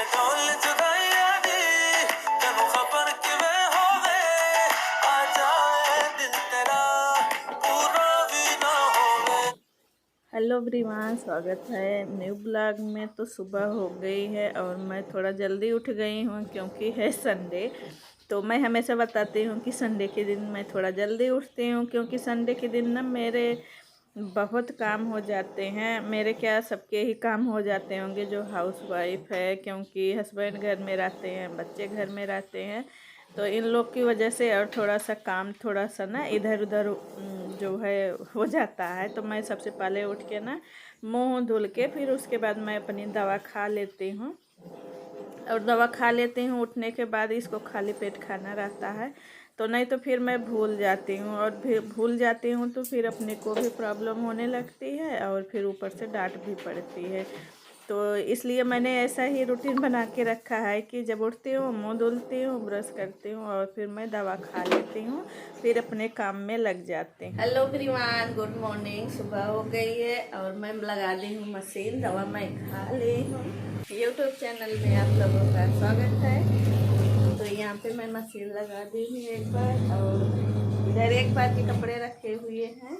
ढोल जुदाइयां दी तेनू खबर किवें होवे आ जाए दिल तेरा पूरा भी ना होवे। हेलो एवरीवन, स्वागत है न्यू ब्लॉग में। तो सुबह हो गई है और मैं थोड़ा जल्दी उठ गई हूँ क्योंकि है संडे। तो मैं हमेशा बताती हूँ कि संडे के दिन मैं थोड़ा जल्दी उठती हूँ क्योंकि संडे के दिन ना मेरे बहुत काम हो जाते हैं। मेरे क्या, सबके ही काम हो जाते होंगे जो हाउस वाइफ है, क्योंकि हस्बैंड घर में रहते हैं, बच्चे घर में रहते हैं। तो इन लोग की वजह से और थोड़ा सा काम थोड़ा सा ना इधर उधर जो है हो जाता है। तो मैं सबसे पहले उठ के ना मुंह धुल के फिर उसके बाद मैं अपनी दवा खा लेती हूँ। और दवा खा लेती हूँ, उठने के बाद इसको खाली पेट खाना रहता है। तो नहीं तो फिर मैं भूल जाती हूँ, और फिर भूल जाती हूँ तो फिर अपने को भी प्रॉब्लम होने लगती है और फिर ऊपर से डांट भी पड़ती है। तो इसलिए मैंने ऐसा ही रूटीन बना के रखा है कि जब उठती हूँ मुंह धुलती हूँ, ब्रश करती हूँ और फिर मैं दवा खा लेती हूँ, फिर अपने काम में लग जाते हैं। Hello everyone, good morning. सुबह हो गई है और मैं लगा दी हूँ मशीन, दवा मैं खा ली हूँ। यूट्यूब चैनल में आप लोगों का स्वागत है। तो यहाँ पे मैं मशीन लगा दी हूँ एक बार, और इधर एक बार के कपड़े रखे हुए हैं।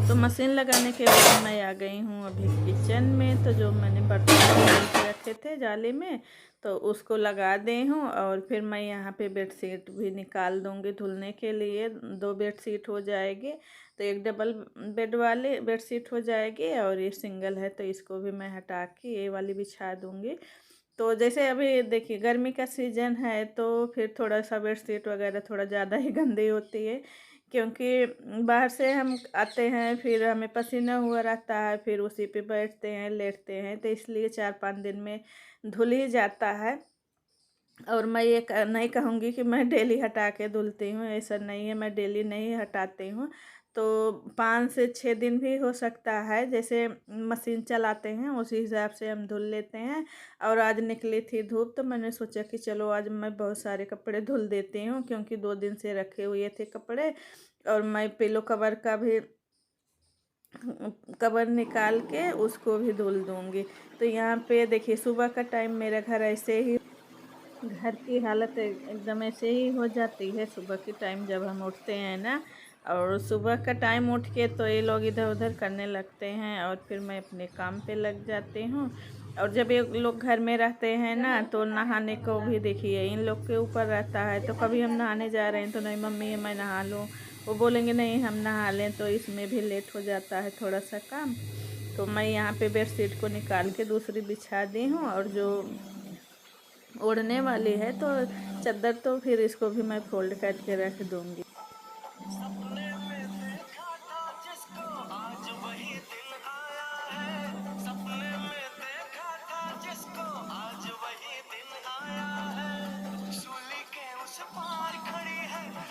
तो मशीन लगाने के बाद मैं आ गई हूँ अभी किचन में। तो जो मैंने बर्तन रखे थे जाली में, तो उसको लगा दी हूँ। और फिर मैं यहाँ पे बेडशीट भी निकाल दूँगी धुलने के लिए। 2 बेडशीट हो जाएगी, तो एक डबल बेड वाली बेडशीट हो जाएगी और ये सिंगल है, तो इसको भी मैं हटा के ये वाली बिछा दूँगी। तो जैसे अभी देखिए गर्मी का सीज़न है, तो फिर थोड़ा सा बेडशीट वगैरह थोड़ा ज़्यादा ही गंदी होती है, क्योंकि बाहर से हम आते हैं, फिर हमें पसीना हुआ रहता है, फिर उसी पे बैठते हैं, लेटते हैं, तो इसलिए 4-5 दिन में धुल ही जाता है। और मैं ये नहीं कहूँगी कि मैं डेली हटा के धुलती हूँ, ऐसा नहीं है, मैं डेली नहीं हटाती हूँ। तो 5 से 6 दिन भी हो सकता है, जैसे मशीन चलाते हैं उसी हिसाब से हम धुल लेते हैं। और आज निकली थी धूप, तो मैंने सोचा कि चलो आज मैं बहुत सारे कपड़े धुल देती हूँ, क्योंकि 2 दिन से रखे हुए थे कपड़े। और मैं पिलो कवर का भी कवर निकाल के उसको भी धुल दूँगी। तो यहाँ पे देखिए सुबह का टाइम मेरा घर ऐसे ही, घर की हालत एकदम ऐसे ही हो जाती है सुबह के टाइम जब हम उठते हैं ना। और सुबह का टाइम उठ के तो ये लोग इधर उधर करने लगते हैं और फिर मैं अपने काम पे लग जाती हूँ। और जब ये लोग घर में रहते हैं ना, तो नहाने को भी देखिए इन लोग के ऊपर रहता है। तो कभी हम नहाने जा रहे हैं तो नहीं मम्मी मैं नहा लूँ, वो बोलेंगे नहीं हम नहा लें, तो इसमें भी लेट हो जाता है थोड़ा सा काम। तो मैं यहाँ पे बेडशीट को निकाल के दूसरी बिछा दी हूँ, और जो ओढ़ने वाली है तो चादर, तो फिर इसको भी मैं फोल्ड करके रख दूँगी। सपने में देखा था जिसको आज वही दिन आया है। सपने में देखा था जिसको आज वही दिन आया है। सूली के उस पार खड़ी है।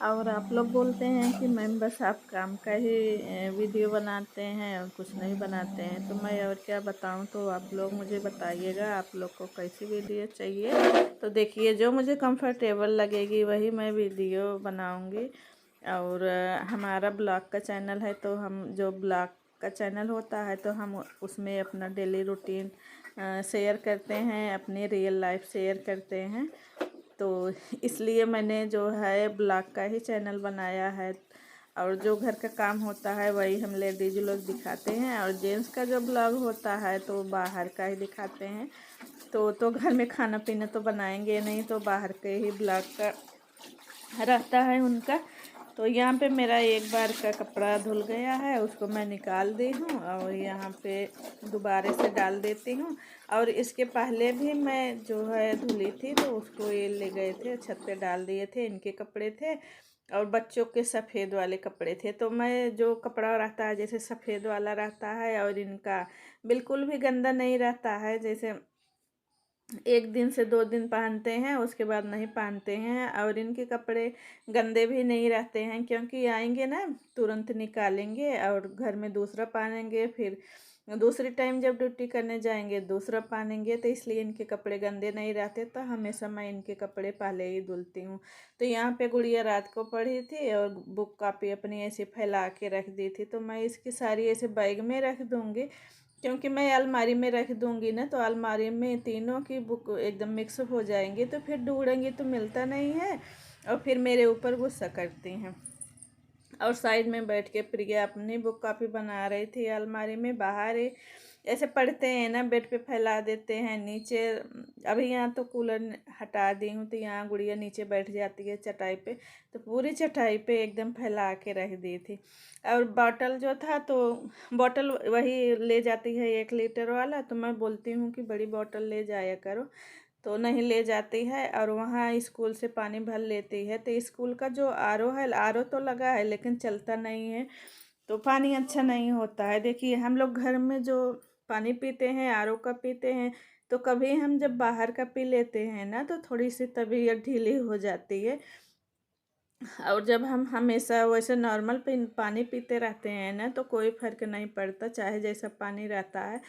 और आप लोग बोलते हैं कि मैम बस आप काम का ही वीडियो बनाते हैं और कुछ नहीं बनाते हैं, तो मैं और क्या बताऊं। तो आप लोग मुझे बताइएगा आप लोग को कैसी वीडियो चाहिए। तो देखिए जो मुझे कंफर्टेबल लगेगी वही मैं वीडियो बनाऊंगी। और हमारा ब्लॉग का चैनल है, तो हम जो ब्लॉग का चैनल होता है तो हम उसमें अपना डेली रूटीन शेयर करते हैं, अपनी रियल लाइफ शेयर करते हैं। तो इसलिए मैंने जो है ब्लॉग का ही चैनल बनाया है। और जो घर का काम होता है वही हम लेडीज लोग दिखाते हैं, और जेंट्स का जो ब्लॉग होता है तो बाहर का ही दिखाते हैं। तो घर में खाना पीना तो बनाएंगे नहीं, तो बाहर के ही ब्लॉग का रहता है उनका। तो यहाँ पे मेरा एक बार का कपड़ा धुल गया है, उसको मैं निकाल दी हूँ और यहाँ पे दोबारा से डाल देती हूँ। और इसके पहले भी मैं जो है धुली थी, तो उसको ये ले गए थे छत पे डाल दिए थे, इनके कपड़े थे और बच्चों के सफ़ेद वाले कपड़े थे। तो मैं जो कपड़ा रहता है जैसे सफ़ेद वाला रहता है, और इनका बिल्कुल भी गंदा नहीं रहता है, जैसे 1 दिन से 2 दिन पहनते हैं उसके बाद नहीं पहनते हैं। और इनके कपड़े गंदे भी नहीं रहते हैं, क्योंकि आएंगे ना तुरंत निकालेंगे और घर में दूसरा पहनेंगे, फिर दूसरी टाइम जब ड्यूटी करने जाएंगे दूसरा पहनेंगे, तो इसलिए इनके कपड़े गंदे नहीं रहते, तो हमेशा मैं इनके कपड़े पहले ही धुलती हूँ। तो यहाँ पे गुड़िया रात को पढ़ी थी और बुक कॉपी अपनी ऐसे फैला के रख दी थी, तो मैं इसकी सारी ऐसे बैग में रख दूँगी, क्योंकि मैं अलमारी में रख दूँगी ना, तो अलमारी में तीनों की बुक एकदम मिक्स हो जाएंगी, तो फिर ढूंढेंगी तो मिलता नहीं है और फिर मेरे ऊपर गुस्सा करती हैं। और साइड में बैठ के प्रिया अपनी बुक कॉपी बना रही थी अलमारी में, बाहर ही ऐसे पढ़ते हैं ना, बेड पे फैला देते हैं नीचे। अभी यहाँ तो कूलर हटा दी हूँ, तो यहाँ गुड़िया नीचे बैठ जाती है चटाई पे, तो पूरी चटाई पे एकदम फैला के रख दी थी। और बॉटल जो था, तो बॉटल वही ले जाती है 1 लीटर वाला, तो मैं बोलती हूँ कि बड़ी बॉटल ले जाया करो, तो नहीं ले जाती है, और वहाँ स्कूल से पानी भर लेती है। तो स्कूल का जो आरओ है, आरओ तो लगा है लेकिन चलता नहीं है, तो पानी अच्छा नहीं होता है। देखिए हम लोग घर में जो पानी पीते हैं आरओ का पीते हैं, तो कभी हम जब बाहर का पी लेते हैं ना, तो थोड़ी सी तबीयत ढीली हो जाती है। और जब हम हमेशा वैसे नॉर्मल पानी पीते रहते हैं ना, तो कोई फ़र्क नहीं पड़ता, चाहे जैसा पानी रहता है,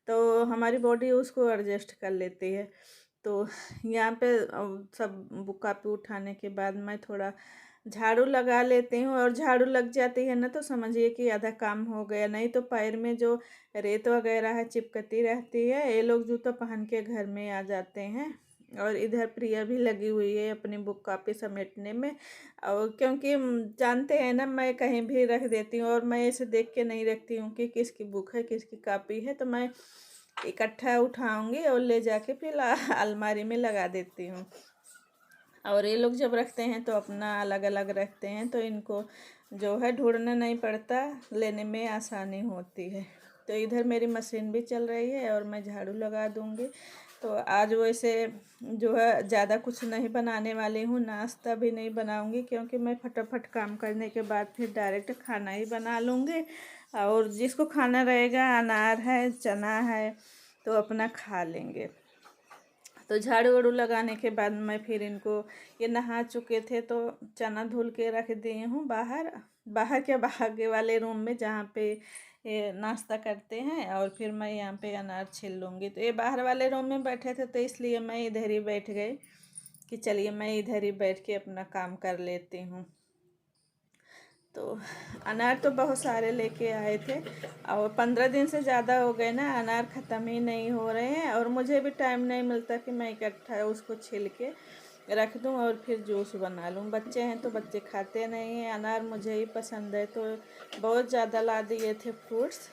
तो हमारी बॉडी उसको एडजस्ट कर लेती है। तो यहाँ पे सब बुक कॉपी उठाने के बाद मैं थोड़ा झाड़ू लगा लेती हूँ, और झाड़ू लग जाती है ना, तो समझिए कि आधा काम हो गया। नहीं तो पैर में जो रेत वगैरह है चिपकती रहती है, ये लोग जूता पहन के घर में आ जाते हैं। और इधर प्रिया भी लगी हुई है अपनी बुक कॉपी समेटने में, और क्योंकि जानते हैं ना, मैं कहीं भी रख देती हूँ, और मैं ऐसे देख के नहीं रखती हूँ कि किसकी बुक है किसकी कॉपी है, तो मैं इकट्ठा उठाऊंगी और ले जाके फिर अलमारी में लगा देती हूँ। और ये लोग जब रखते हैं तो अपना अलग अलग रखते हैं, तो इनको जो है ढूंढना नहीं पड़ता, लेने में आसानी होती है। तो इधर मेरी मशीन भी चल रही है और मैं झाड़ू लगा दूँगी। तो आज वैसे जो है ज़्यादा कुछ नहीं बनाने वाली हूँ, नाश्ता भी नहीं बनाऊँगी, क्योंकि मैं फटाफट काम करने के बाद फिर डायरेक्ट खाना ही बना लूँगी। और जिसको खाना रहेगा, अनार है चना है, तो अपना खा लेंगे। तो झाड़ू वाड़ू लगाने के बाद मैं फिर इनको, ये नहा चुके थे तो चना धुल के रख दिए हूँ बाहर, बाहर के आगे वाले रूम में जहाँ पे ये नाश्ता करते हैं, और फिर मैं यहाँ पे अनार छील लूँगी। तो ये बाहर वाले रूम में बैठे थे, तो इसलिए मैं इधर ही बैठ गई कि चलिए मैं इधर ही बैठ के अपना काम कर लेती हूँ। तो अनार तो बहुत सारे लेके आए थे, और 15 दिन से ज़्यादा हो गए ना, अनार ख़त्म ही नहीं हो रहे हैं, और मुझे भी टाइम नहीं मिलता कि मैं इकट्ठा उसको छील के रख दूं और फिर जूस बना लूं। बच्चे हैं तो बच्चे खाते नहीं हैं, अनार मुझे ही पसंद है, तो बहुत ज़्यादा ला दिए थे फ्रूट्स।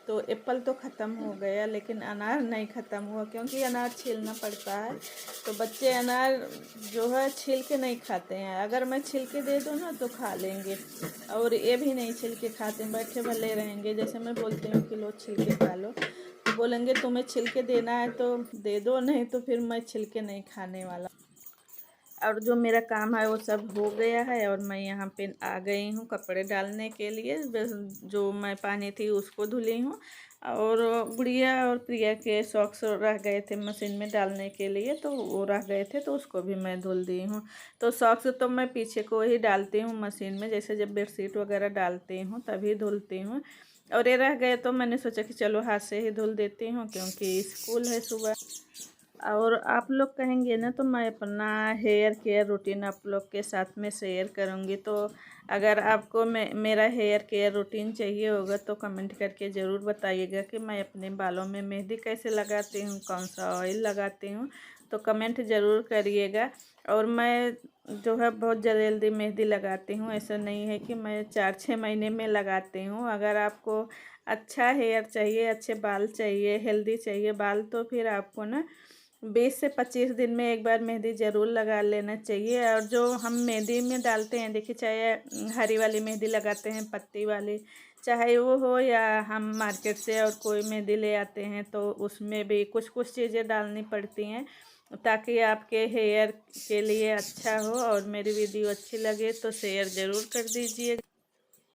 तो एप्पल तो ख़त्म हो गया, लेकिन अनार नहीं ख़त्म हुआ, क्योंकि अनार छीलना पड़ता है। तो बच्चे अनार जो है छील के नहीं खाते हैं, अगर मैं छील के दे दूँ ना तो खा लेंगे, और ये भी नहीं छील के खाते, बैठे भले रहेंगे। जैसे मैं बोलती हूँ कि लो छील के खा लो, तो बोलेंगे तुम्हें छील के देना है तो दे दो, नहीं तो फिर मैं छील के नहीं खाने वाला। और जो मेरा काम है वो सब हो गया है, और मैं यहाँ पे आ गई हूँ कपड़े डालने के लिए। जो मैं पानी थी उसको धुली हूँ, और गुड़िया और प्रिया के सॉक्स रह गए थे मशीन में डालने के लिए, तो वो रह गए थे, तो उसको भी मैं धुल दी हूँ। तो सॉक्स तो मैं पीछे को ही डालती हूँ मशीन में, जैसे जब बेडशीट वगैरह डालती हूँ तभी धुलती हूँ। और ये रह गए तो मैंने सोचा कि चलो हाथ से ही धुल देती हूँ, क्योंकि स्कूल है सुबह। और आप लोग कहेंगे ना, तो मैं अपना हेयर केयर रूटीन आप लोग के साथ में शेयर करूँगी। तो अगर आपको मेरा हेयर केयर रूटीन चाहिए होगा तो कमेंट करके ज़रूर बताइएगा कि मैं अपने बालों में मेहंदी कैसे लगाती हूँ, कौन सा ऑयल लगाती हूँ, तो कमेंट ज़रूर करिएगा। और मैं जो है बहुत जल्दी मेहंदी लगाती हूँ, ऐसा नहीं है कि मैं 4-6 महीने में लगाती हूँ। अगर आपको अच्छा हेयर चाहिए, अच्छे बाल चाहिए, हेल्दी चाहिए बाल, तो फिर आपको ना 20 से 25 दिन में एक बार मेहंदी ज़रूर लगा लेना चाहिए। और जो हम मेहंदी में डालते हैं, देखिए चाहे हरी वाली मेहंदी लगाते हैं, पत्ती वाली, चाहे वो हो, या हम मार्केट से और कोई मेहंदी ले आते हैं, तो उसमें भी कुछ कुछ चीज़ें डालनी पड़ती हैं, ताकि आपके हेयर के लिए अच्छा हो। और मेरी वीडियो अच्छी लगे तो शेयर ज़रूर कर दीजिए।